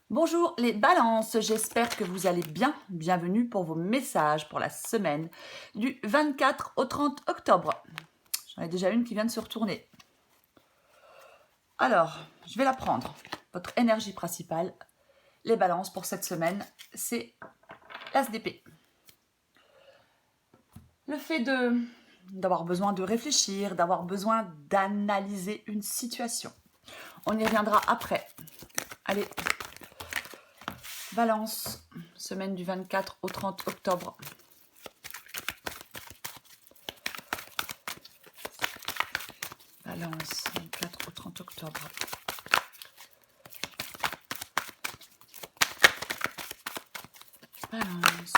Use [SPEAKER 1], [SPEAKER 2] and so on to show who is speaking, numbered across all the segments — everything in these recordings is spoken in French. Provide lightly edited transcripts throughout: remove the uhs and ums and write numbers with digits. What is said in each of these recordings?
[SPEAKER 1] Bonjour les balances, j'espère que vous allez bien. Bienvenue pour vos messages pour la semaine du 24 au 30 octobre. J'en ai déjà une qui vient de se retourner. Alors, je vais la prendre. Votre énergie principale, les balances pour cette semaine, c'est l'As d'épée. Le fait d'avoir besoin de réfléchir, d'avoir besoin d'analyser une situation. On y reviendra après. Allez, balance, semaine du 24 au 30 octobre. Balance, 24 au 30 octobre. Balance,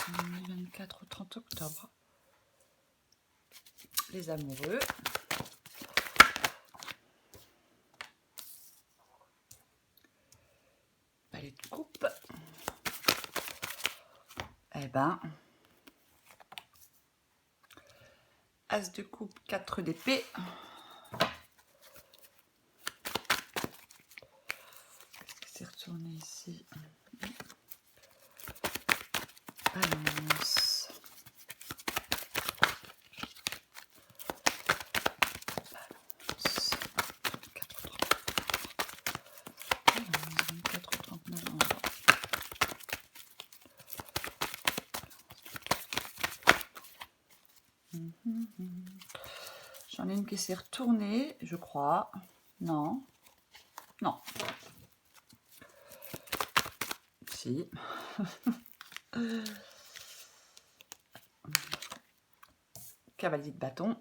[SPEAKER 1] 24 au 30 octobre. Les amoureux. Balai de coupe. Eh ben, As de coupe, 4 d'épée. Qu'est-ce qui s'est retourné ici? Balance. Balance. 24 au 30 novembre. J'en ai une qui s'est retournée, je crois. Non. Non. Si. Cavalier de bâton.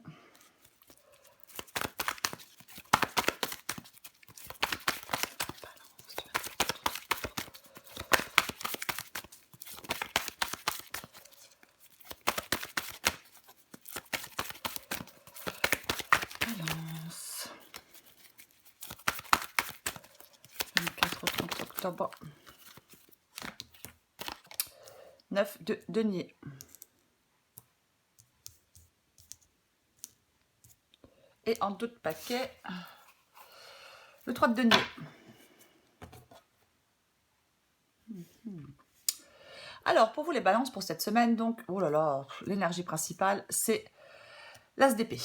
[SPEAKER 1] Balance. 24 au 30 octobre. 9 de denier. Et en d'autres paquets, le 3 de denier. Alors, pour vous les balances pour cette semaine, donc, oh là là, l'énergie principale, c'est l'As d'épée.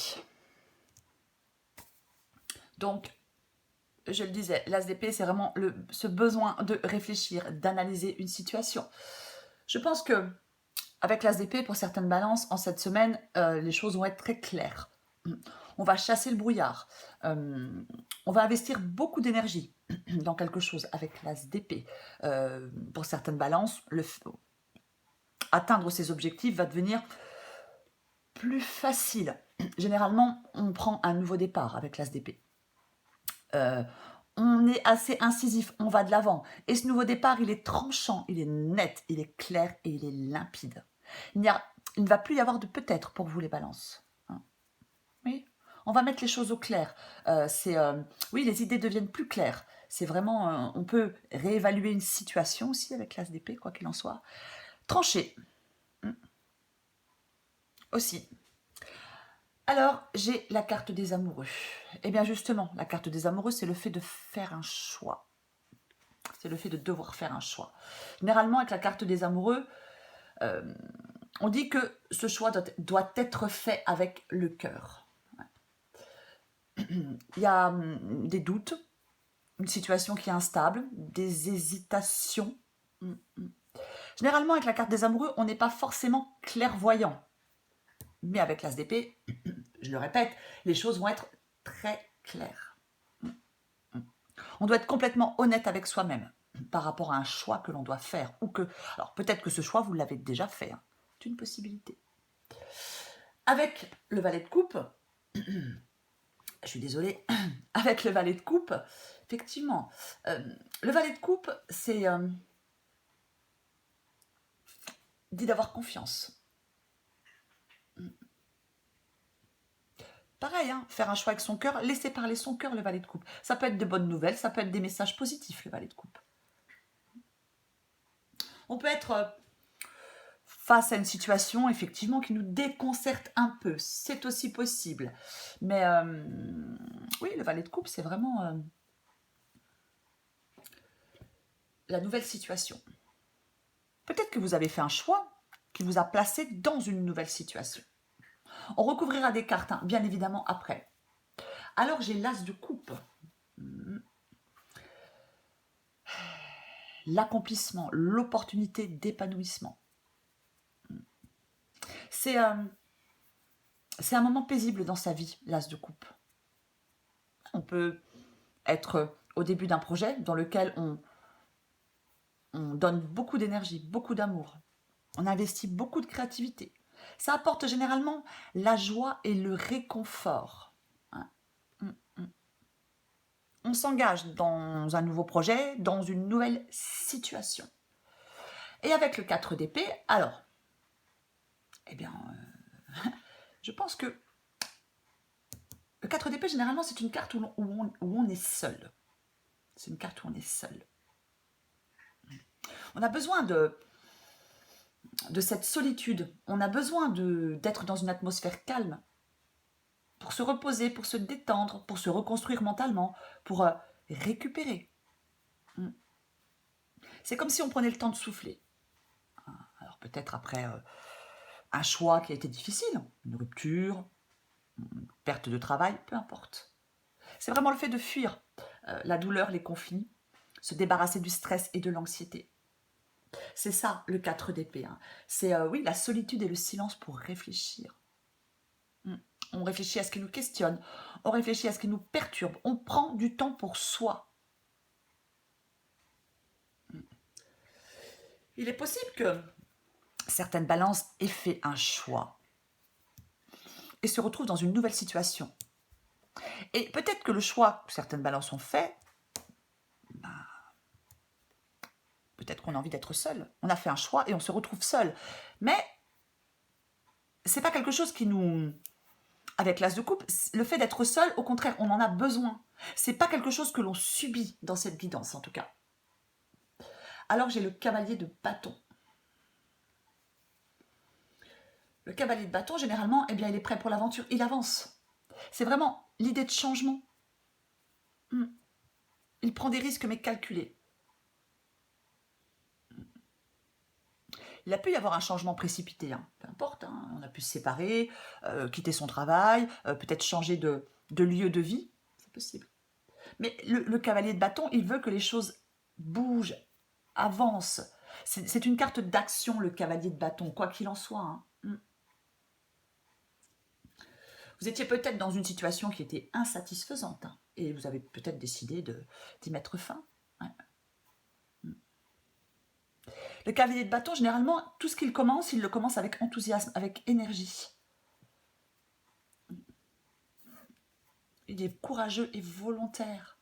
[SPEAKER 1] Donc, je le disais, l'As d'épée, c'est vraiment ce besoin de réfléchir, d'analyser une situation. Je pense que avec l'As d'épée, pour certaines balances, en cette semaine, les choses vont être très claires. On va chasser le brouillard. On va investir beaucoup d'énergie dans quelque chose avec l'As d'épée. Pour certaines balances, atteindre ses objectifs va devenir plus facile. Généralement, on prend un nouveau départ avec l'As d'épée. On est assez incisif, on va de l'avant. Et ce nouveau départ, il est tranchant, il est net, il est clair et il est limpide. Il ne va plus y avoir de peut-être pour vous les balances. Oui, on va mettre les choses au clair. Oui, les idées deviennent plus claires. C'est vraiment, on peut réévaluer une situation aussi avec l'As d'épée, quoi qu'il en soit. Trancher. Aussi. Alors, j'ai la carte des amoureux. Eh bien justement, la carte des amoureux, c'est le fait de faire un choix. C'est le fait de devoir faire un choix. Généralement, avec la carte des amoureux, on dit que ce choix doit être fait avec le cœur. Il y a des doutes, une situation qui est instable, des hésitations. Généralement, avec la carte des amoureux, on n'est pas forcément clairvoyant. Mais avec l'As d'épée, je le répète, les choses vont être très claires. On doit être complètement honnête avec soi-même par rapport à un choix que l'on doit faire. Alors peut-être que ce choix, vous l'avez déjà fait. Hein. C'est une possibilité. Avec le valet de coupe, je suis désolée, avec le valet de coupe, effectivement, le valet de coupe, c'est dit d'avoir confiance. Pareil, hein, faire un choix avec son cœur, laisser parler son cœur, le valet de coupe. Ça peut être de bonnes nouvelles, ça peut être des messages positifs, le valet de coupe. On peut être face à une situation, effectivement, qui nous déconcerte un peu. C'est aussi possible. Mais oui, le valet de coupe, c'est vraiment la nouvelle situation. Peut-être que vous avez fait un choix qui vous a placé dans une nouvelle situation. On recouvrira des cartes, hein, bien évidemment, après. Alors, j'ai l'as de coupe. L'accomplissement, l'opportunité d'épanouissement. C'est un moment paisible dans sa vie, l'as de coupe. On peut être au début d'un projet dans lequel on donne beaucoup d'énergie, beaucoup d'amour. On investit beaucoup de créativité. Ça apporte généralement la joie et le réconfort. On s'engage dans un nouveau projet, dans une nouvelle situation. Et avec le 4 d'épée, alors, eh bien, je pense que le 4 d'épée, généralement, c'est une carte où on est seul. C'est une carte où on est seul. On a besoin de cette solitude. On a besoin d'être dans une atmosphère calme pour se reposer, pour se détendre, pour se reconstruire mentalement, pour récupérer. C'est comme si on prenait le temps de souffler. Alors peut-être après un choix qui a été difficile, une rupture, une perte de travail, peu importe. C'est vraiment le fait de fuir la douleur, les conflits, se débarrasser du stress et de l'anxiété. C'est ça, le 4 d'épée. Hein. C'est, oui, la solitude et le silence pour réfléchir. On réfléchit à ce qui nous questionne, on réfléchit à ce qui nous perturbe, on prend du temps pour soi. Il est possible que certaines balances aient fait un choix et se retrouvent dans une nouvelle situation. Et peut-être que le choix que certaines balances ont fait, peut-être qu'on a envie d'être seul. On a fait un choix et on se retrouve seul. Mais c'est pas quelque chose qui nous... Avec l'as de coupe, le fait d'être seul, au contraire, on en a besoin. C'est pas quelque chose que l'on subit dans cette guidance, en tout cas. Alors j'ai le cavalier de bâton. Le cavalier de bâton, généralement, eh bien, il est prêt pour l'aventure. Il avance. C'est vraiment l'idée de changement. Il prend des risques, mais calculés. Il a pu y avoir un changement précipité, hein. Peu importe, hein. On a pu se séparer, quitter son travail, peut-être changer de lieu de vie, c'est possible. Mais le cavalier de bâton, il veut que les choses bougent, avancent. C'est une carte d'action, le cavalier de bâton, quoi qu'il en soit. Hein. Vous étiez peut-être dans une situation qui était insatisfaisante, hein, et vous avez peut-être décidé d'y mettre fin. Ouais. Le cavalier de bâton, généralement, tout ce qu'il commence, il le commence avec enthousiasme, avec énergie. Il est courageux et volontaire.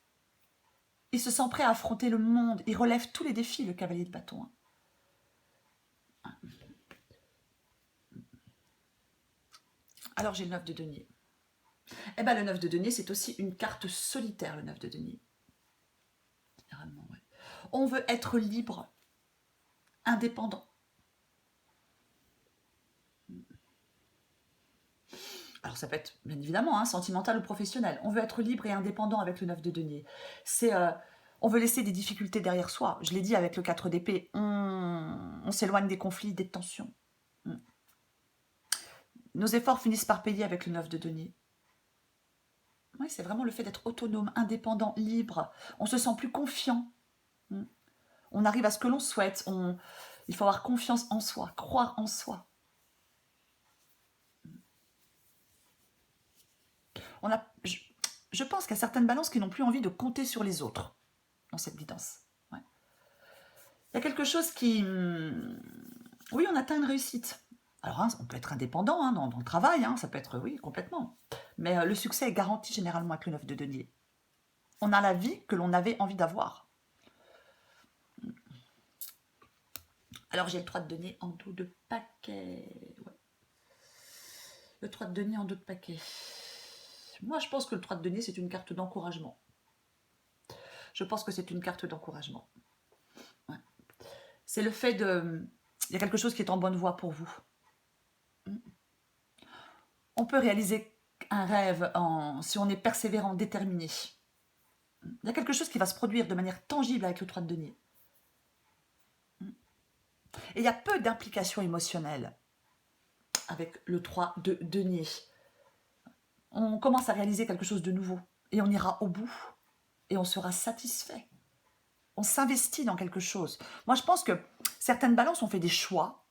[SPEAKER 1] Il se sent prêt à affronter le monde. Il relève tous les défis, le cavalier de bâton. Alors j'ai le 9 de denier. Eh bien le 9 de denier, c'est aussi une carte solitaire, le 9 de denier. Généralement, ouais. On veut être libre, indépendant. Alors ça peut être bien évidemment sentimental ou professionnel. On veut être libre et indépendant avec le 9 de denier. C'est, on veut laisser des difficultés derrière soi. Je l'ai dit avec le 4 d'épée, on s'éloigne des conflits, des tensions. Nos efforts finissent par payer avec le 9 de denier. Oui, c'est vraiment le fait d'être autonome, indépendant, libre. On se sent plus confiant. On arrive à ce que l'on souhaite. Il faut avoir confiance en soi, croire en soi. Je pense qu'il y a certaines balances qui n'ont plus envie de compter sur les autres dans cette guidance. Ouais. Il y a quelque chose qui... Oui, on atteint une réussite. Alors, on peut être indépendant dans le travail, ça peut être, oui, complètement. Mais le succès est garanti généralement avec le 9 de denier. On a la vie que l'on avait envie d'avoir. Alors, j'ai le 3 de denier en dos de paquet. Ouais. Le 3 de denier en dos de paquet. Moi, je pense que le 3 de denier, c'est une carte d'encouragement. Je pense que c'est une carte d'encouragement. Ouais. C'est le fait de... Il y a quelque chose qui est en bonne voie pour vous. On peut réaliser un rêve si on est persévérant, déterminé. Il y a quelque chose qui va se produire de manière tangible avec le 3 de denier. Et il y a peu d'implications émotionnelles avec le 3 de denier. On commence à réaliser quelque chose de nouveau et on ira au bout et on sera satisfait. On s'investit dans quelque chose. Moi, je pense que certaines balances ont fait des choix,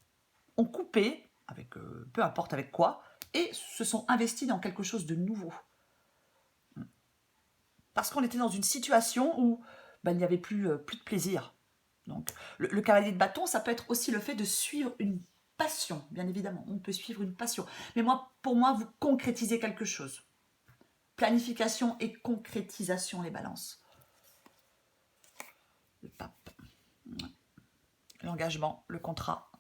[SPEAKER 1] ont coupé, avec peu importe avec quoi, et se sont investis dans quelque chose de nouveau. Parce qu'on était dans une situation où ben, il n'y avait plus de plaisir. Donc, le cavalier de bâton, ça peut être aussi le fait de suivre une passion, bien évidemment. On peut suivre une passion. Mais moi, pour moi, vous concrétisez quelque chose. Planification et concrétisation, les balances. Le pape. L'engagement, le contrat.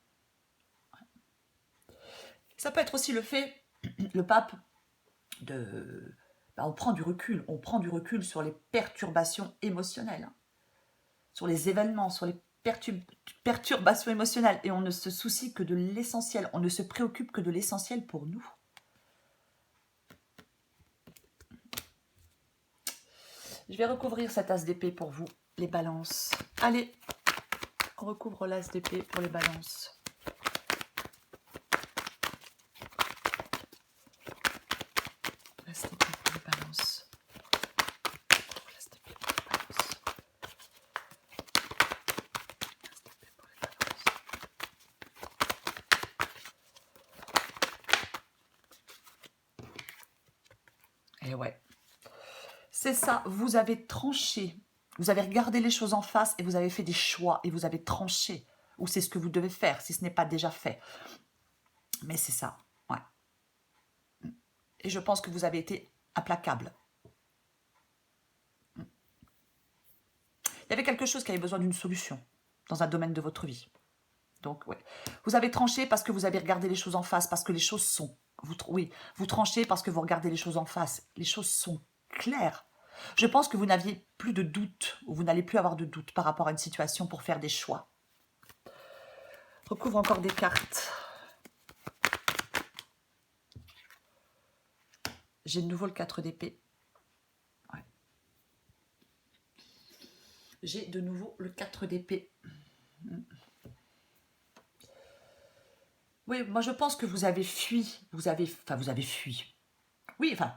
[SPEAKER 1] Ça peut être aussi le fait, le pape, de... Ben, on prend du recul sur les perturbations émotionnelles, sur les événements, sur les perturbations émotionnelles, et on ne se soucie que de l'essentiel, on ne se préoccupe que de l'essentiel pour nous. Je vais recouvrir cet as d'épée pour vous, les balances. Allez, on recouvre l'as d'épée pour les balances. L'as d'épée pour les balances. L'as d'épée pour les balances. L'as d'épée pour les balances. Et ouais. C'est ça, vous avez tranché. Vous avez regardé les choses en face et vous avez fait des choix et vous avez tranché. Ou c'est ce que vous devez faire, si ce n'est pas déjà fait. Mais c'est ça, ouais. Et je pense que vous avez été implacable. Il y avait quelque chose qui avait besoin d'une solution dans un domaine de votre vie. Donc, ouais. Vous avez tranché parce que vous avez regardé les choses en face, parce que les choses sont... vous tranchez parce que vous regardez les choses en face. Les choses sont claires. Je pense que vous n'aviez plus de doute, ou vous n'allez plus avoir de doute par rapport à une situation pour faire des choix. Recouvre encore des cartes. J'ai de nouveau le 4 d'épée. Ouais. J'ai de nouveau le 4 d'épée. Oui, moi je pense que vous avez fui. Vous avez fui. Oui, enfin,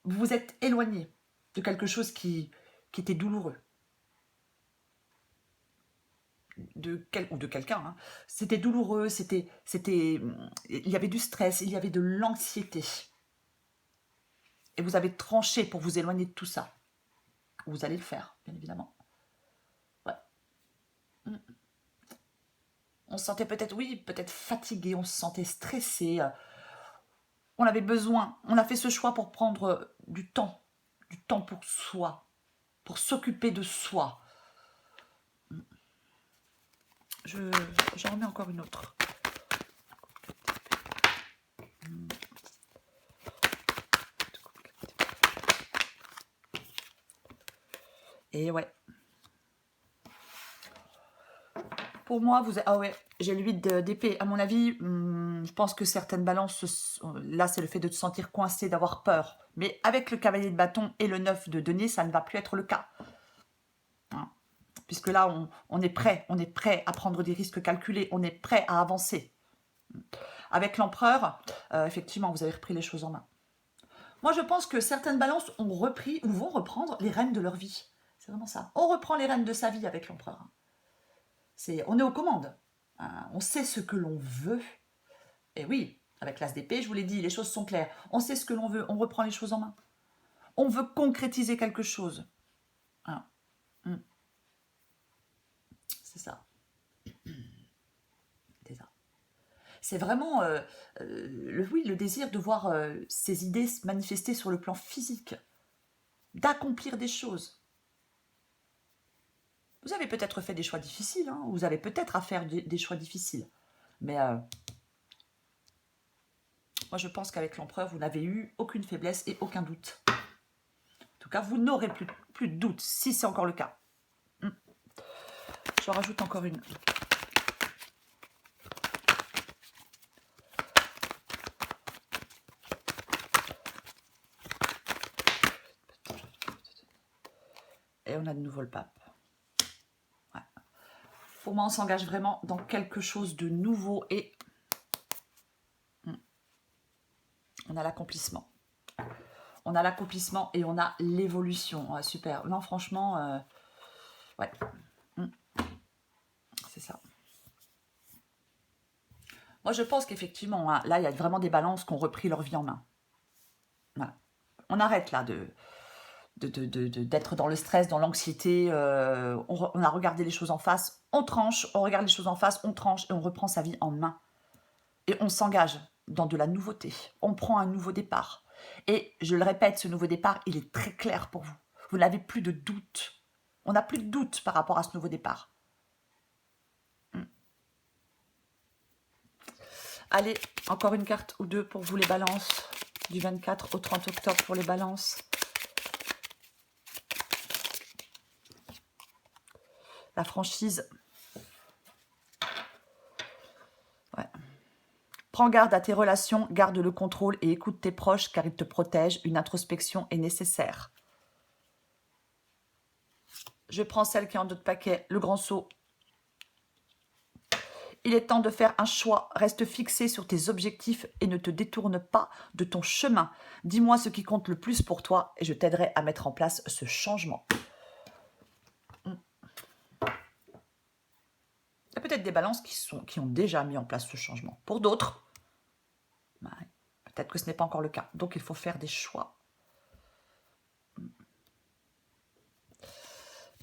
[SPEAKER 1] vous vous êtes éloigné de quelque chose qui était douloureux. Ou de quelqu'un. Hein. C'était douloureux, il y avait du stress, il y avait de l'anxiété. Et vous avez tranché pour vous éloigner de tout ça. Vous allez le faire, bien évidemment. Ouais. On se sentait peut-être, peut-être fatigué, on se sentait stressé. On avait besoin, on a fait ce choix pour prendre du temps pour soi, pour s'occuper de soi. J'en remets encore une autre. Et ouais. Pour moi, j'ai le 8 d'épée. À mon avis, je pense que certaines balances, là, c'est le fait de te sentir coincé, d'avoir peur. Mais avec le cavalier de bâton et le 9 de denier, ça ne va plus être le cas. Hein. Puisque là, on est prêt à prendre des risques calculés, on est prêt à avancer. Avec l'empereur, effectivement, vous avez repris les choses en main. Moi, je pense que certaines balances ont repris ou vont reprendre les rênes de leur vie. C'est vraiment ça. On reprend les rênes de sa vie avec l'empereur. On est aux commandes. On sait ce que l'on veut. Et oui, avec l'as d'épée, je vous l'ai dit, les choses sont claires. On sait ce que l'on veut, on reprend les choses en main. On veut concrétiser quelque chose. Hein. C'est ça. C'est vraiment le désir de voir ses idées se manifester sur le plan physique, d'accomplir des choses. Vous avez peut-être fait des choix difficiles, hein, vous avez peut-être à faire des choix difficiles, mais moi je pense qu'avec l'empereur, vous n'avez eu aucune faiblesse et aucun doute. En tout cas, vous n'aurez plus de doute, si c'est encore le cas. Je rajoute encore une. Et on a de nouveau le pape. Ouais. Pour moi, on s'engage vraiment dans quelque chose de nouveau et on a l'accomplissement. On a l'accomplissement et on a l'évolution. Ouais, super. Non, franchement, ouais. C'est ça. Moi, je pense qu'effectivement, hein, là, il y a vraiment des balances qui ont repris leur vie en main. Voilà. On arrête là d'être dans le stress, dans l'anxiété. On a regardé les choses en face, on tranche, on regarde les choses en face, on tranche et on reprend sa vie en main. Et on s'engage dans de la nouveauté. On prend un nouveau départ. Et je le répète, ce nouveau départ, il est très clair pour vous. Vous n'avez plus de doute. On n'a plus de doute par rapport à ce nouveau départ. Allez, encore une carte ou deux pour vous les balances. Du 24 au 30 octobre pour les balances. La franchise. Ouais. Prends garde à tes relations, garde le contrôle et écoute tes proches car ils te protègent. Une introspection est nécessaire. Je prends celle qui est en dos de paquet, le grand saut. Il est temps de faire un choix. Reste fixé sur tes objectifs et ne te détourne pas de ton chemin. Dis-moi ce qui compte le plus pour toi et je t'aiderai à mettre en place ce changement. Il y a peut-être des balances qui ont déjà mis en place ce changement. Pour d'autres, peut-être que ce n'est pas encore le cas. Donc, il faut faire des choix.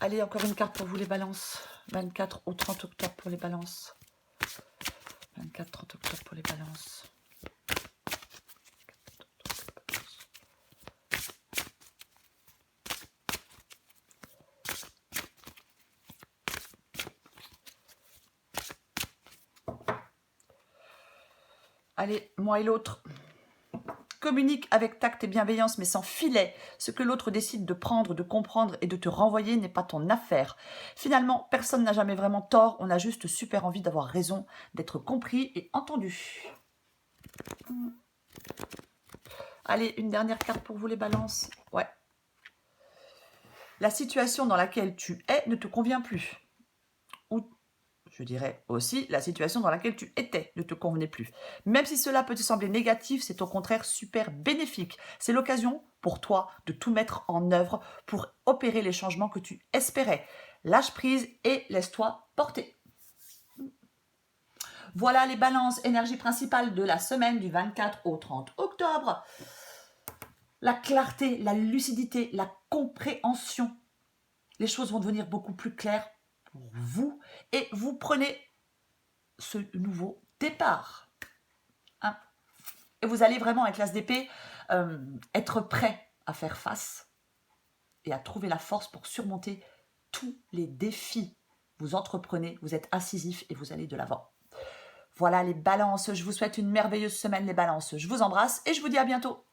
[SPEAKER 1] Allez, encore une carte pour vous les balances. 24 au 30 octobre pour les balances. 24-30 octobre pour les balances. Allez, moi et l'autre. Communique avec tact et bienveillance, mais sans filet. Ce que l'autre décide de prendre, de comprendre et de te renvoyer n'est pas ton affaire. Finalement, personne n'a jamais vraiment tort. On a juste super envie d'avoir raison, d'être compris et entendu. Allez, une dernière carte pour vous les balances. Ouais. La situation dans laquelle tu es ne te convient plus. Ou je dirais aussi, la situation dans laquelle tu étais ne te convenait plus. Même si cela peut te sembler négatif, c'est au contraire super bénéfique. C'est l'occasion pour toi de tout mettre en œuvre pour opérer les changements que tu espérais. Lâche prise et laisse-toi porter. Voilà les balances, énergie principale de la semaine du 24 au 30 octobre. La clarté, la lucidité, la compréhension. Les choses vont devenir beaucoup plus claires pour vous et vous prenez ce nouveau départ. Hein, et vous allez vraiment avec l'as d'épée être prêt à faire face et à trouver la force pour surmonter tous les défis. Vous entreprenez, vous êtes incisif et vous allez de l'avant. Voilà les balances, je vous souhaite une merveilleuse semaine les balances. Je vous embrasse et je vous dis à bientôt.